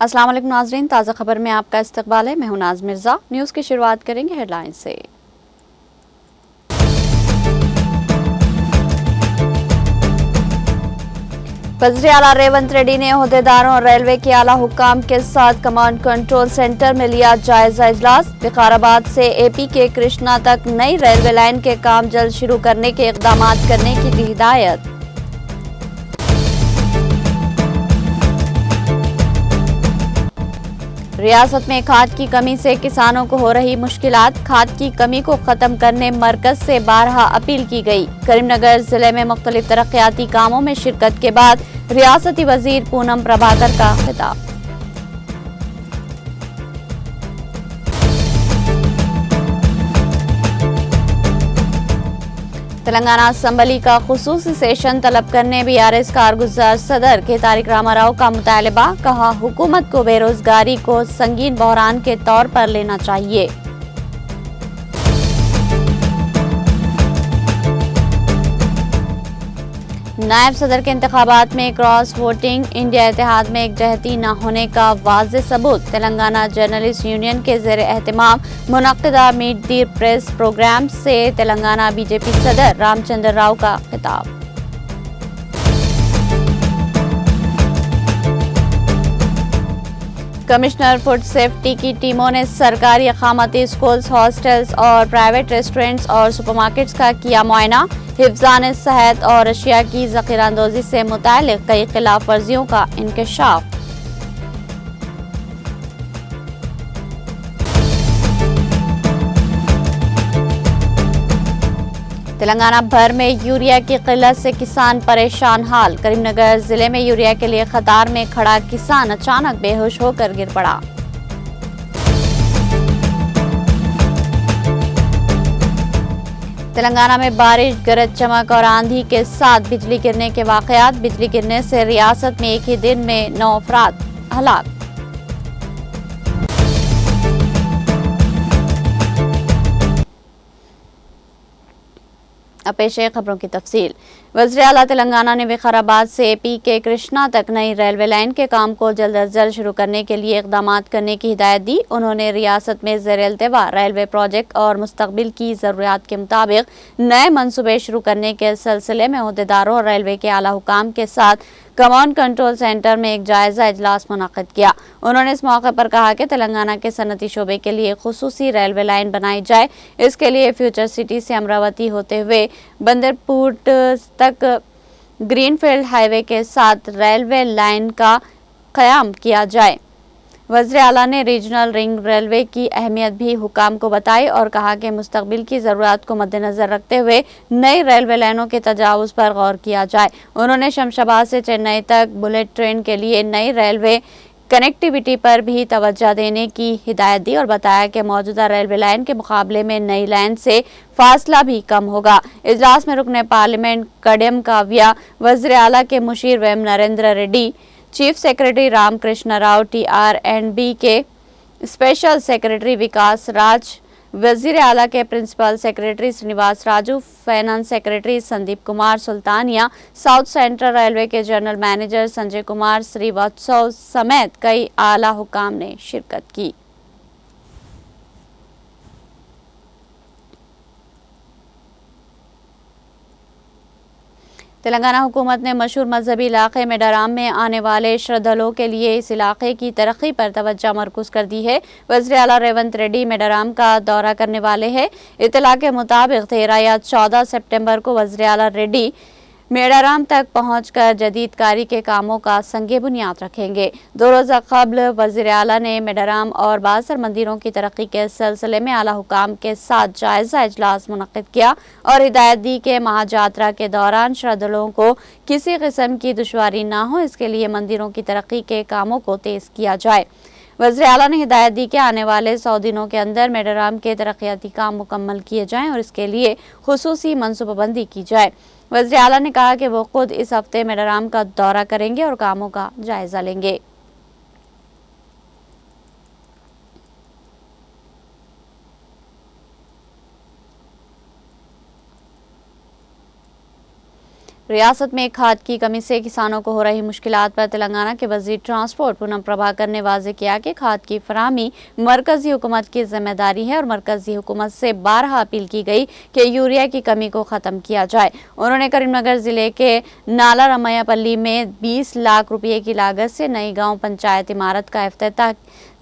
अस्सलाम वालेकुम नाज़रीन, ताज़ा खबर में आपका इस्तकबाल है। मैं हूं नाज मिर्जा। न्यूज़ की शुरुआत करेंगे हेडलाइन से। वज़ीर आला रेवंत रेड्डी ने ओहदेदारों और रेलवे के आला हुक्काम के साथ कमांड कंट्रोल सेंटर में लिया जायजा इजलास। विकाराबाद से एपी के कृष्णा तक नई रेलवे लाइन के काम जल्द शुरू करने के इक़दाम करने की दी हिदायत। रियासत में खाद की कमी से किसानों को हो रही मुश्किलात। खाद की कमी को खत्म करने मरकज से बारहा अपील की गई। करीमनगर जिले में मुख्तलिफ तरक्याती कामों में शिरकत के बाद रियासती वजीर पूनम प्रभाकर का खिताब। तेलंगाना असम्बली का खुसूसी सेशन तलब करने बीआरएस कारगुजार सदर के तारिक रामाराव का मुतालबा। कहा, हुकूमत को बेरोजगारी को संगीन बहरान के तौर पर लेना चाहिए। नायब सदर के इंतखाबात में क्रॉस वोटिंग, इंडिया इत्तेहाद में एकजहती न होने का वाज़ेह सबूत। तेलंगाना जर्नलिस्ट यूनियन के ज़ेर एहतमाम मुनक्किदा मीट दी प्रेस प्रोग्राम से तेलंगाना बीजेपी सदर रामचंद्र राव का खिताब। कमिश्नर फूड सेफ्टी की टीमों ने सरकारी अकामती स्कूल्स, हॉस्टल्स और प्राइवेट रेस्टोरेंट्स और सुपरमार्केट्स का किया मुआयना। हिफ्ज़ान सेहत और अशिया की ज़ख़ीराअंदोज़ी से मुताल्लिक़ कई खिलाफ वर्जियों का इंकशाफ। तेलंगाना भर में यूरिया की किल्लत से किसान परेशान हाल। करीमनगर जिले में यूरिया के लिए कतार में खड़ा किसान अचानक बेहोश होकर गिर पड़ा। तेलंगाना में बारिश, गरज चमक और आंधी के साथ बिजली गिरने के वाकयात। बिजली गिरने से रियासत में एक ही दिन में 9 अफराद हलाक। अब पेश है खबरों की तफसील। वज़ीर आला तेलंगाना ने विकाराबाद से एपी के कृष्णा तक नई रेलवे लाइन के काम को जल्द अज जल्द शुरू करने के लिए इक़दाम करने की हिदायत दी। उन्होंने रियासत में ज़ेर इल्तिवा रेलवे प्रोजेक्ट और मुस्तक़बिल की ज़रूरियात के मुताबिक नए मनसूबे शुरू करने के सिलसिले में ओहदेदारों और रेलवे के आला हुकाम के साथ कमांड कंट्रोल सेंटर में एक जायजा इजलास मुनक़्क़िद किया। उन्होंने इस मौके पर कहा कि तेलंगाना के सनती शोबे के लिए खुसूसी रेलवे लाइन बनाई जाए। इसके लिए फ्यूचर सिटी से अमरावती होते हुए बंदरपुर तक ग्रीनफील्ड हाईवे के साथ रेलवे लाइन का क़याम किया जाए। वज़ीर आला ने रीजनल रिंग रेलवे की अहमियत भी हुकाम को बताई और कहा कि मुस्तक़बिल की ज़रूरत को मद्देनज़र रखते हुए नई रेलवे लाइनों के तजावुज़ पर गौर किया जाए। उन्होंने शमशाबाद से चेन्नई तक बुलेट ट्रेन के लिए नई रेलवे कनेक्टिविटी पर भी तवज्जो देने की हिदायत दी और बताया कि मौजूदा रेलवे लाइन के मुकाबले में नई लाइन से फासला भी कम होगा। इजलास में रुकने पार्लियामेंट कड़म काव्या, वज़ीर आला के मुशीर Vem Narendra Reddy, chief secretary Ramakrishna Rao, TR&B के स्पेशल सेक्रेटरी विकास राज, वज़ीर आला के principal secretary Srinivas Raju, finance secretary Sandeep Kumar Sultania, south central railway के जनरल मैनेजर संजय कुमार श्रीवास्तव समेत कई आला हुकाम ने शिरकत की। तेलंगाना हुकूमत ने मशहूर मजहबी इलाके मेडाराम में आने वाले श्रद्धालुओं के लिए इस इलाके की तरक्की पर तवज्जो मरकूज कर दी है। वज़ीर आला रेवंत रेड्डी मेडाराम का दौरा करने वाले हैं। इत्तला के मुताबिक 13 या 14 सितंबर को वज़ीर आला रेड्डी मेडाराम तक पहुंचकर जदीदकारी के कामों का संगे बुनियाद रखेंगे। 2 रोज़ा कबल वज़ीर आला ने मेडाराम और बासर मंदिरों की तरक्की के सिलसिले में आला हुकाम के साथ जायजा इजलास मुनक़्क़िद किया और हिदायत दी कि महाजात्रा के दौरान श्रद्धालुओं को किसी किस्म की दुश्वारी न हो, इसके लिए मंदिरों की तरक्की के कामों को तेज किया जाए। वज़ीर आला ने हिदायत दी कि आने वाले 100 दिनों के अंदर मेडराम के तरक्याती काम मुकम्मल किए जाएं और इसके लिए खुसूसी मनसूबाबंदी की जाए। वज़ीर आला ने कहा कि वो खुद इस हफ्ते मेडराम का दौरा करेंगे और कामों का जायजा लेंगे। रियासत में खाद की कमी से किसानों को हो रही मुश्किलात पर तेलंगाना के वजीर ट्रांसपोर्ट पूनम प्रभाकर ने वाजे किया कि खाद की फराहमी मरकजी हुकूमत की जिम्मेदारी है और मरकजी हुकूमत से 12 अपील की गई कि यूरिया की कमी को खत्म किया जाए। उन्होंने करीमनगर जिले के नाला रमैयापल्ली में 20 लाख रुपये की लागत से नई गाँव पंचायत इमारत का इफ्तिताह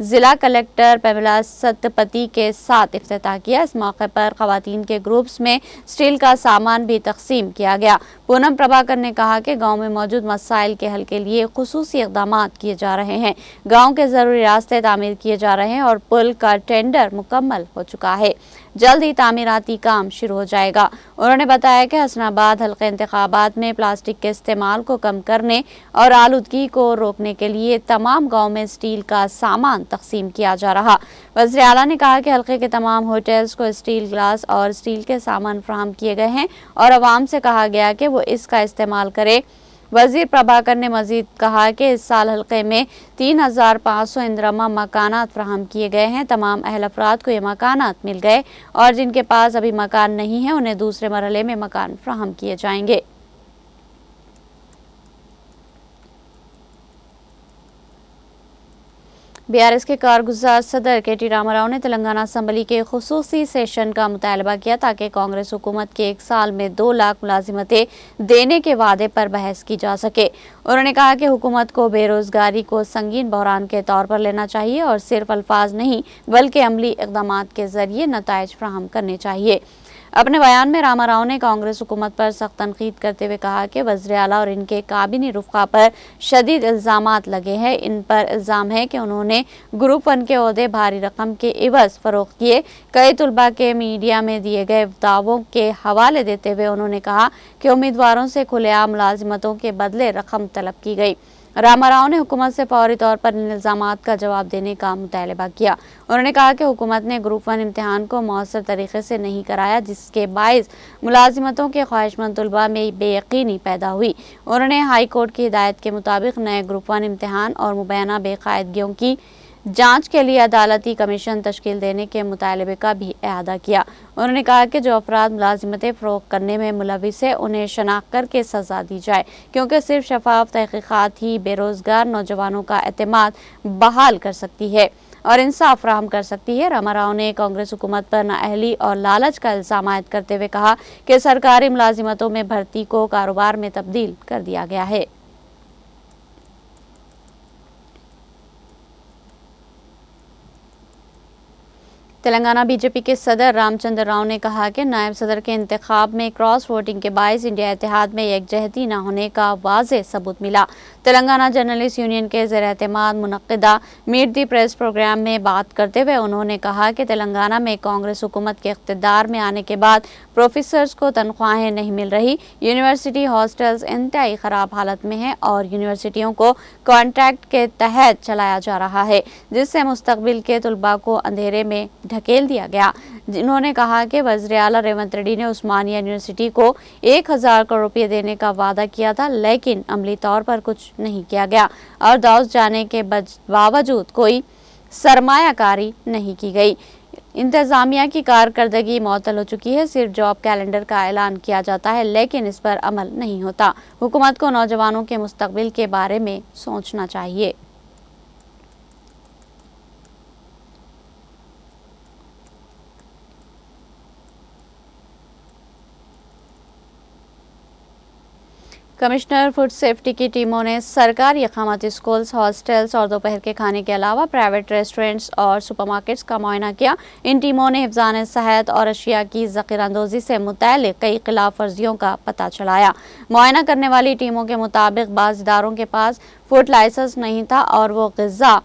जिला कलेक्टर पेमिला सतपति के साथ इफ्तिताह किया। इस मौके पर खवातीन के ग्रुप्स में स्टील का सामान भी तकसीम किया गया। पूनम प्रभाकर ने कहा कि गांव में मौजूद मसाइल के हल के लिए खुसूसी इक़दाम किए जा रहे हैं। गांव के ज़रूरी रास्ते तामीर किए जा रहे हैं और पुल का टेंडर मुकम्मल हो चुका है। जल्द ही तामीराती काम शुरू हो जाएगा। उन्होंने बताया कि हसनाबाद हल्के इंतखाबात में प्लास्टिक के इस्तेमाल को कम करने और आलूदगी को रोकने के लिए तमाम गाँव में स्टील का सामान तकसीम किया जा रहा। वज़ीर आला ने कहा कि हल्के के तमाम होटल्स को स्टील ग्लास और स्टील के सामान फराहम किए गए हैं और आवाम से कहा गया कि वो इसका इस्तेमाल करे। वज़ीर प्रभाकर ने मजीद कहा कि इस साल हल्के में 3500 इंदिरमा मकानात फराहम किए गए हैं। तमाम अहल अफराद को ये मकानात मिल गए और जिनके पास अभी मकान नहीं है उन्हें दूसरे मरहले में मकान फराहम किए जाएंगे। बीआरएस के कारगुजार सदर के.टी. रामाराव ने तेलंगाना असम्बली के खुसूसी सेशन का मुतालबा किया ताकि कांग्रेस हुकूमत के 1 साल में 2 लाख मुलाजिमतें देने के वादे पर बहस की जा सके। उन्होंने कहा कि हुकूमत को बेरोजगारी को संगीन बहरान के तौर पर लेना चाहिए और सिर्फ अल्फाज नहीं बल्कि अमली इक़दाम के जरिए नताइज फराहम करने चाहिए। अपने बयान में रामाराव ने कांग्रेस हुकूमत पर सख्त तनकीद करते हुए कहा कि वज़ीर आला और इनके काबिनी रुफ़ा पर शदीद इल्ज़ामात लगे हैं। इन पर इल्ज़ाम है कि उन्होंने ग्रुप 1 के ओहदे भारी रकम के इवज़ फ़रोख्त किए। कई तुलबा के मीडिया में दिए गए दावों के हवाले देते हुए उन्होंने कहा कि उम्मीदवारों से खुलेआम मुलाजिमतों के बदले रकम तलब की गई। रामाराव ने हुकूमत से फौरी तौर पर इन इल्ज़ामात का जवाब देने का मुतालबा किया। उन्होंने कहा कि हुकूमत ने ग्रुप 1 इम्तिहान को मौसर तरीके से नहीं कराया जिसके बाइस मुलाजिमतों के ख्वाहिशमंद तुलबा में बेयकीनी पैदा हुई। उन्होंने हाई कोर्ट की हिदायत के मुताबिक नए ग्रुप 1 इम्तिहान और मुबैना बेकायदगियों की जांच के लिए अदालती कमीशन तश्कील देने के मुतालबे का भी इआदा किया। उन्होंने कहा कि जो अफराद मुलाजिमतें फ़रोग़ करने में मुलविस है उन्हें शनाख्त करके सज़ा दी जाए क्योंकि सिर्फ शफाफ तहक़ीक़ात ही बेरोज़गार नौजवानों का एतमाद बहाल कर सकती है और इंसाफ फराहम कर सकती है। रामाराव ने कांग्रेस हुकूमत पर नाअहली और लालच का इल्ज़ाम आयद करते हुए कहा कि सरकारी मुलाजिमतों में भर्ती को कारोबार में तब्दील कर दिया गया है। तेलंगाना बीजेपी के सदर रामचंद्र राव ने कहा कि नायब सदर के इंतखाब में क्रॉस वोटिंग के बायस इंडिया इत्तेहाद में यकजहती न होने का वाज़ेह सबूत मिला। तेलंगाना जर्नलिस्ट यूनियन के ज़ेर-ए-एतमाद मुनक्किदा मीट दी प्रेस प्रोग्राम में बात करते हुए उन्होंने कहा कि तेलंगाना में कांग्रेस हुकूमत के इक़्तिदार में आने के बाद प्रोफेसर्स को तनख्वाहें नहीं मिल रही, यूनिवर्सिटी हॉस्टल्स इंतहाई ख़राब हालत में हैं और यूनिवर्सिटियों को कॉन्ट्रैक्ट के तहत चलाया जा रहा है जिससे मुस्तकबिल के तुलबा को अंधेरे में ढकेल दिया गया। जिन्होंने कहा कि वज़ीर आला रेवंत रेड्डी ने उस्मानिया यूनिवर्सिटी को 1000 करोड़ रुपये देने का वादा किया था लेकिन अमली तौर पर कुछ नहीं किया गया और दाऊस जाने के बावजूद कोई सरमायाकारी नहीं की गई। इंतजामिया की कारकर्दगी मुअत्तल हो चुकी है। सिर्फ जॉब कैलेंडर का ऐलान किया जाता है लेकिन इस पर अमल नहीं होता। हुकूमत को नौजवानों के मुस्तकबिल के बारे में सोचना चाहिए। कमिश्नर फूड सेफ्टी की टीमों ने सरकारी अकामती स्कूल्स, हॉस्टल्स और दोपहर के खाने के अलावा प्राइवेट रेस्टोरेंट्स और सुपरमार्केट्स का मुआयना किया। इन टीमों ने हिफ्ज़ान सेहत और अशिया की ज़ख़ीराअंदोज़ी से मुतल्लिक़ कई खिलाफ वर्जियों का पता चलाया। मुआयना करने वाली टीमों के मुताबिक बाज़ इदारों के पास फूड लाइसेंस नहीं था और वो ग़िज़ा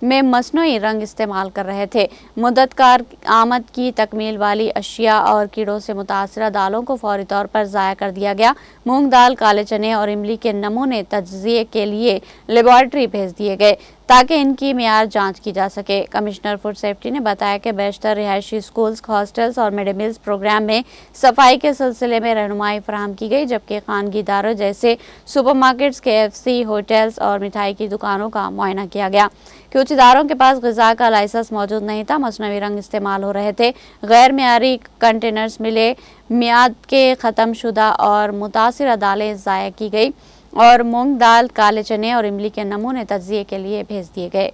में मसनूई रंग इस्तेमाल कर रहे थे। मुद्दतकार आमद की तकमील वाली अशिया और कीड़ों से मुतासरा दालों को फौरी तौर पर ज़ाया कर दिया गया। मूंग दाल, काले चने और इमली के नमूने तज्ज़िये के लिए लेबॉरेटरी भेज दिए गए। ताकि इनकी मियार जांच की जा सके। कमिश्नर फूड सेफ्टी ने बताया कि बेशतर रिहायशी स्कूल्स, हॉस्टल्स और मिड डे मील्स प्रोग्राम में सफाई के सिलसिले में रहनुमाई फराहम की गई, जबकि खानगी इदारों जैसे सुपरमार्केट्स, KFC, होटल्स और मिठाई की दुकानों का मुआयना किया गया। कुछ इदारों के पास ग़िज़ा का लाइसेंस मौजूद नहीं था, मसनवी रंग इस्तेमाल हो रहे थे, गैर मियारी कंटेनर्स मिले, मियाद के ख़त्म शुदा और मुतासिर दालें ज़ाया की गई और मूंग दाल, काले चने और इमली के नमूने तज्जिए के लिए भेज दिए गए।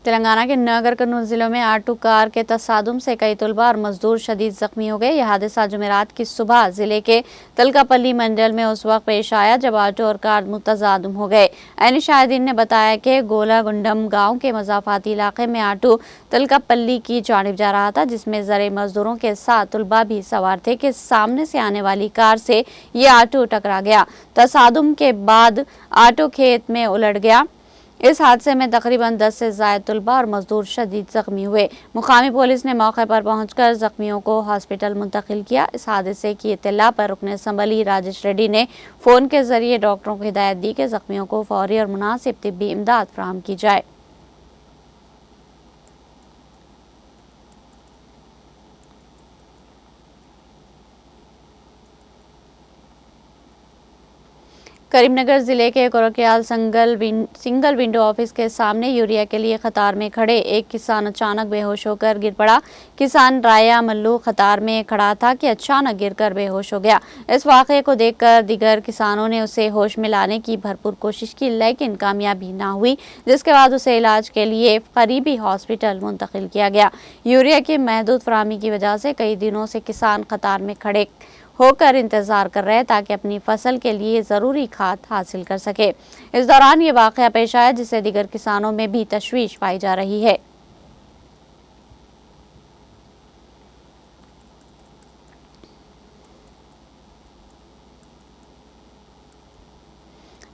तेलंगाना के नगर कर्नूल जिलों में ऑटो कार के तसादुम से कई तलबा और मजदूर शदीद जख्मी हो गए। यह हादसा जुमेरात की सुबह जिले के तलकापल्ली मंडल में उस वक्त पेश आया जब ऑटो और कार मुतजादम हो गए। ऐनी शाहिदीन ने बताया कि गोलागुंडम गांव के मज़ाफाती इलाके में ऑटो तलकापल्ली की जानिब जा रहा था, जिसमें ज़रे मजदूरों के साथ तलबा भी सवार थे कि सामने से आने वाली कार से ये ऑटो टकरा गया। तसादुम के बाद ऑटो खेत में उलट गया। इस हादसे में तकरीबन 10 से ज़ायद तलबा और मजदूर शदीद जख्मी हुए। मुकामी पुलिस ने मौके पर पहुंचकर जख्मियों को हॉस्पिटल मुंतकिल किया। इस हादसे की इत्तला पर रुकन असम्बली राजेश रेड्डी ने फ़ोन के जरिए डॉक्टरों को हिदायत दी कि जख्मियों को फौरी और मुनासिब तिब्बी इमदाद फराहम की जाए। करीमनगर जिले के कोरकियाल सिंगल विंडो ऑफिस के सामने यूरिया के लिए कतार में खड़े एक किसान अचानक बेहोश होकर गिर पड़ा। किसान राया मल्लू कतार में खड़ा था कि अचानक गिरकर बेहोश हो गया। इस वाक़े को देखकर दीगर किसानों ने उसे होश में लाने की भरपूर कोशिश की, लेकिन कामयाबी ना हुई, जिसके बाद उसे इलाज के लिए करीबी हॉस्पिटल मुंतकिल किया गया। यूरिया की महदूद फराहमी की वजह से कई दिनों से किसान कतार में खड़े होकर इंतजार कर रहे ताकि अपनी फसल के लिए ज़रूरी खाद हासिल कर सके। इस दौरान ये वाक़या पेश आया, जिससे दीगर किसानों में भी तशवीश पाई जा रही है।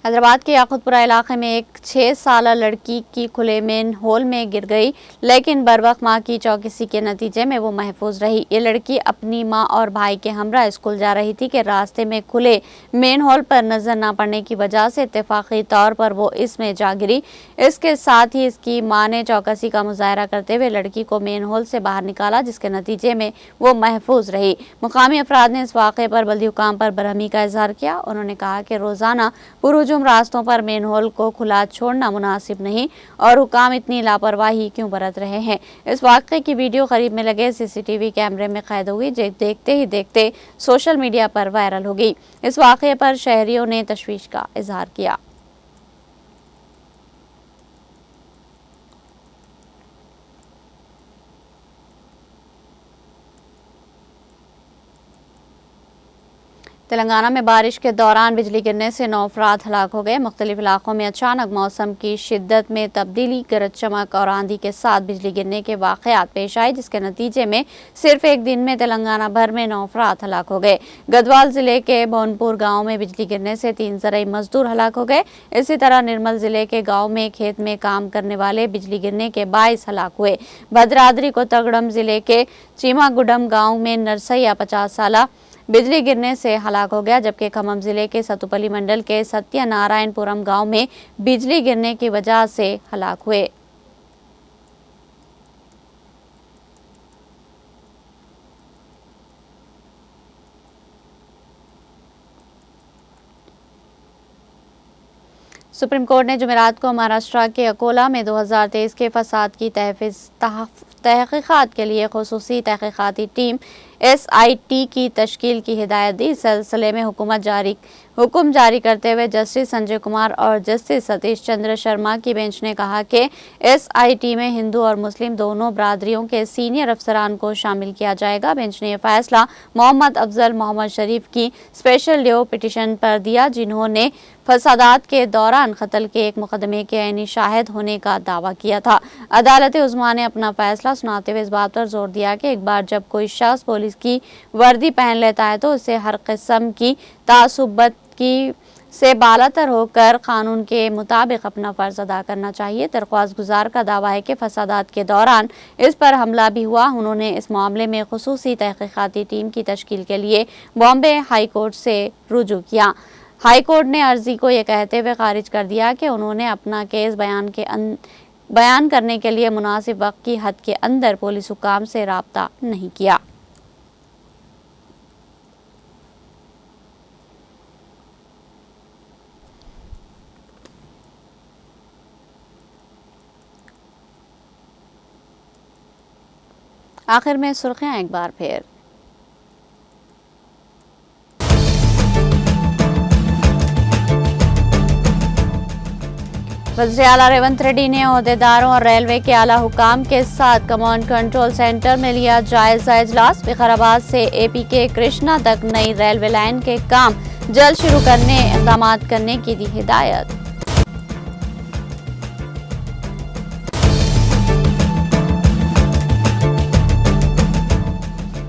हैदराबाद के याकुतपुरा इलाके में एक 6 साल लड़की की खुले मेन होल में गिर गई, लेकिन बरवक्त मां की चौकसी के नतीजे में वो महफूज रही। ये लड़की अपनी मां और भाई के हमरा स्कूल जा रही थी कि रास्ते में खुले मेन होल पर नजर न पड़ने की वजह से इत्तेफाकी तौर पर वो इसमें जा गिरी। इसके साथ ही इसकी मां ने चौकसी का मुजाहरा करते हुए लड़की को मेन होल से बाहर निकाला, जिसके नतीजे में वो महफूज रही। मुकामी अफराद ने इस वाक़े पर बल्दी हुकाम पर बरहमी का इजहार किया। उन्होंने कहा कि रोजाना पुरहुजूम रास्तों पर मेन होल को खुला छोड़ना मुनासिब नहीं और हुकाम इतनी लापरवाही क्यों बरत रहे हैं। इस वाक़े की वीडियो करीब में लगे CCTV कैमरे में कैद हो गई, जो देखते ही देखते सोशल मीडिया पर वायरल हो गई। इस वाक़े पर शहरियों ने तशवीश का इजहार किया। तेलंगाना में बारिश के दौरान बिजली गिरने से 9 अफराद हलाक हो गए। मुख्तलिफ इलाकों में अचानक मौसम की शिद्दत में तब्दीली, गरज चमक और आंधी के साथ बिजली गिरने के वाक़यात पेश आए, जिसके नतीजे में सिर्फ एक दिन में तेलंगाना भर में 9 अफराद हलाक हो गए। गदवाल जिले के भवनपुर गाँव में बिजली गिरने से 3 ज़रई मजदूर हलाक हो गए। इसी तरह निर्मल जिले के गाँव में खेत में काम करने वाले बिजली गिरने के 22 हलाक हुए। भद्राद्री कोत्तगुडम जिले के चीमागुडम गाँव में नरसैया 50 साल बिजली गिरने से हलाक हो गया, जबकि खम्मम जिले के सतुपल्ली मंडल के सत्यनारायणपुरम गांव में बिजली गिरने की वजह से हलाक हुए। सुप्रीम कोर्ट ने जुमेरात को महाराष्ट्र के अकोला में 2023 के फसाद की तहकीकात के लिए खुसूसी तहकीकाती टीम SIT की तश्कील की हिदायत दी। इस सिलसिले में हुक्म जारी करते हुए जस्टिस संजय कुमार और जस्टिस सतीश चंद्र शर्मा की बेंच ने कहा कि SIT में हिंदू और मुस्लिम दोनों बरादरियों के सीनियर अफसरान को शामिल किया जाएगा। बेंच ने यह फैसला मोहम्मद अफजल मोहम्मद शरीफ की स्पेशल लीव पिटीशन पर दिया, जिन्होंने फसादात के दौरान कत्ल के एक मुकदमे के ऐनी शाहिद होने का दावा किया था। अदालत उज़्मा ने अपना फैसला सुनाते हुए इस बात पर जोर दिया कि एक बार जब कोई शख्स पुलिस की वर्दी पहन लेता है तो उसे हर किस्म की तासुबत की से बालातर होकर कानून के मुताबिक अपना फर्ज अदा करना चाहिए। दरख्वास्त गुजार का दावा है कि फसादात के दौरान इस पर हमला भी हुआ। उन्होंने इस मामले में खुसूसी तहकीकाती टीम की तश्कील के लिए बॉम्बे हाई कोर्ट से रुजू किया। हाई कोर्ट ने अर्जी को यह कहते हुए खारिज कर दिया कि उन्होंने अपना केस बयान करने के लिए मुनासिब वक्त की हद के अंदर पुलिस हुकाम से राब्ता नहीं किया। आखिर में सुर्खियां एक बार फिर। वज़ीर आला रेवंत रेड्डी ने ओहदेदारों और रेलवे के आला हुकाम के साथ कमांड कंट्रोल सेंटर में लिया जायजा इजलास। विकाराबाद से एपी के कृष्णा तक नई रेलवे लाइन के काम जल्द शुरू करने इक़दाम करने की दी हिदायत।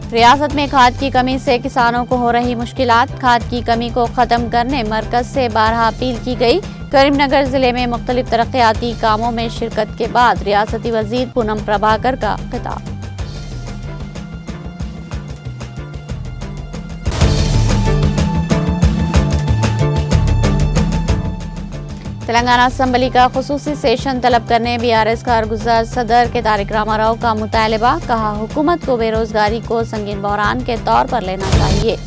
रियासत में खाद की कमी से किसानों को हो रही मुश्किलात। खाद की कमी को खत्म करने मरकज से बारहा अपील की गई। करीमनगर जिले में मुख्तलिफ तरक्याती कामों में शिरकत के बाद रियासती वजीर पूनम प्रभाकर का खिताब। तेलंगाना असम्बली का खुसूसी सेशन तलब करने बीआरएस कारगुजार सदर के तारिक रामाराव का मुतालबा। कहा, हुकूमत को बेरोजगारी को संगीन बहरान के तौर पर लेना चाहिए।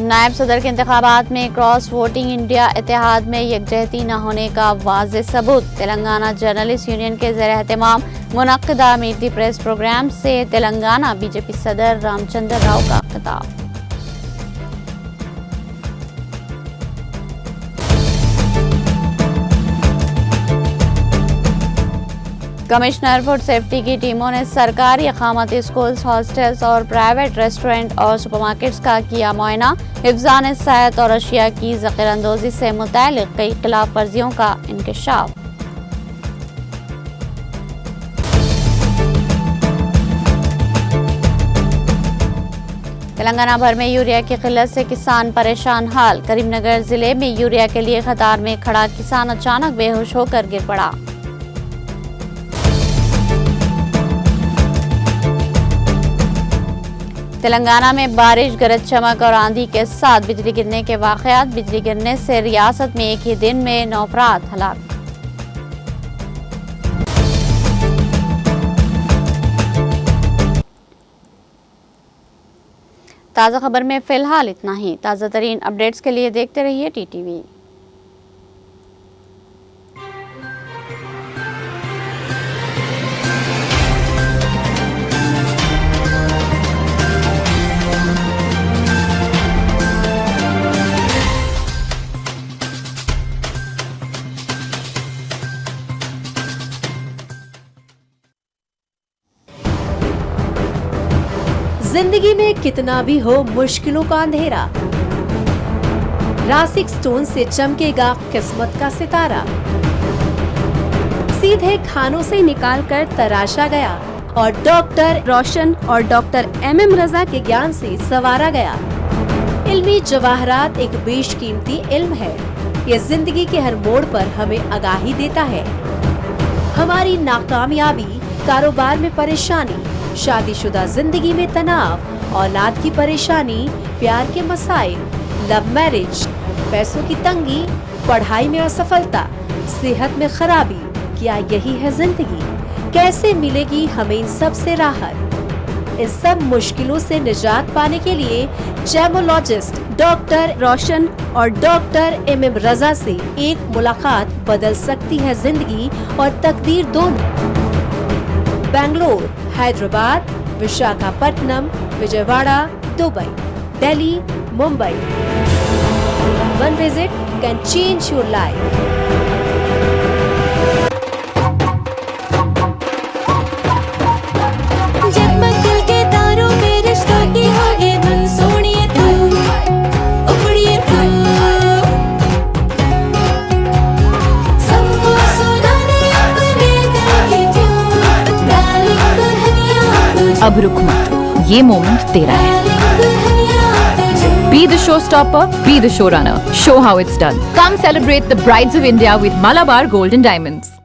नायब सदर के इंतखाबात में क्रॉस वोटिंग इंडिया इत्तेहाद में यकजहती न होने का वाज़ेह सबूत। तेलंगाना जर्नलिस्ट यूनियन के ज़ेर एहतमाम मुनक्किदा मीट दी प्रेस प्रोग्राम से तेलंगाना बीजेपी सदर रामचंद्र राव का खिताब। कमिश्नर फूड सेफ्टी की टीमों ने सरकारी अकामती स्कूल्स, हॉस्टल्स और प्राइवेट रेस्टोरेंट और सुपरमार्केट्स का किया मुआयना। हिफ्ज़ान सेहत और अशिया की ज़ख़ीराअंदोज़ी से मुतल्लिक़ कई खिलाफ वर्जियों का इंकशाफ। तेलंगाना भर में यूरिया की किल्लत से किसान परेशान हाल। करीमनगर जिले में यूरिया के लिए कतार में खड़ा किसान अचानक बेहोश होकर गिर पड़ा। तेलंगाना में बारिश, गरज चमक और आंधी के साथ बिजली गिरने के वाक़यात। बिजली गिरने से रियासत में एक ही दिन में 9 अफराद हलाक। ताज़ा खबर में फिलहाल इतना ही। ताज़ा तरीन अपडेट्स के लिए देखते रहिए टीटीवी। जिंदगी में कितना भी हो मुश्किलों का अंधेरा, रासिक स्टोन से चमकेगा किस्मत का सितारा। सीधे खानों से निकाल कर तराशा गया और डॉक्टर रोशन और डॉक्टर MM रजा के ज्ञान से संवारा गया। इल्मी जवाहरात एक बेशकीमती इल्म है। ये जिंदगी के हर मोड़ पर हमें आगाही देता है। हमारी नाकामयाबी, कारोबार में परेशानी, शादीशुदा जिंदगी में तनाव, औलाद की परेशानी, प्यार के मसाइल, लव मैरिज, पैसों की तंगी, पढ़ाई में असफलता, सेहत में खराबी, क्या यही है जिंदगी? कैसे मिलेगी हमें इन सब से राहत? इन सब मुश्किलों से निजात पाने के लिए जेमोलॉजिस्ट डॉक्टर रोशन और डॉक्टर MM रजा से एक मुलाकात बदल सकती है जिंदगी और तकदीर दोनों। Bangalore, Hyderabad, Visakhapatnam, Vijayawada, Dubai, Delhi, Mumbai. One visit can change your life. अब रुक मत, ये मोमेंट तेरा है। Be the showstopper, be the showrunner. Show how it's done. Come celebrate the Brides of India with Malabar Gold and Diamonds.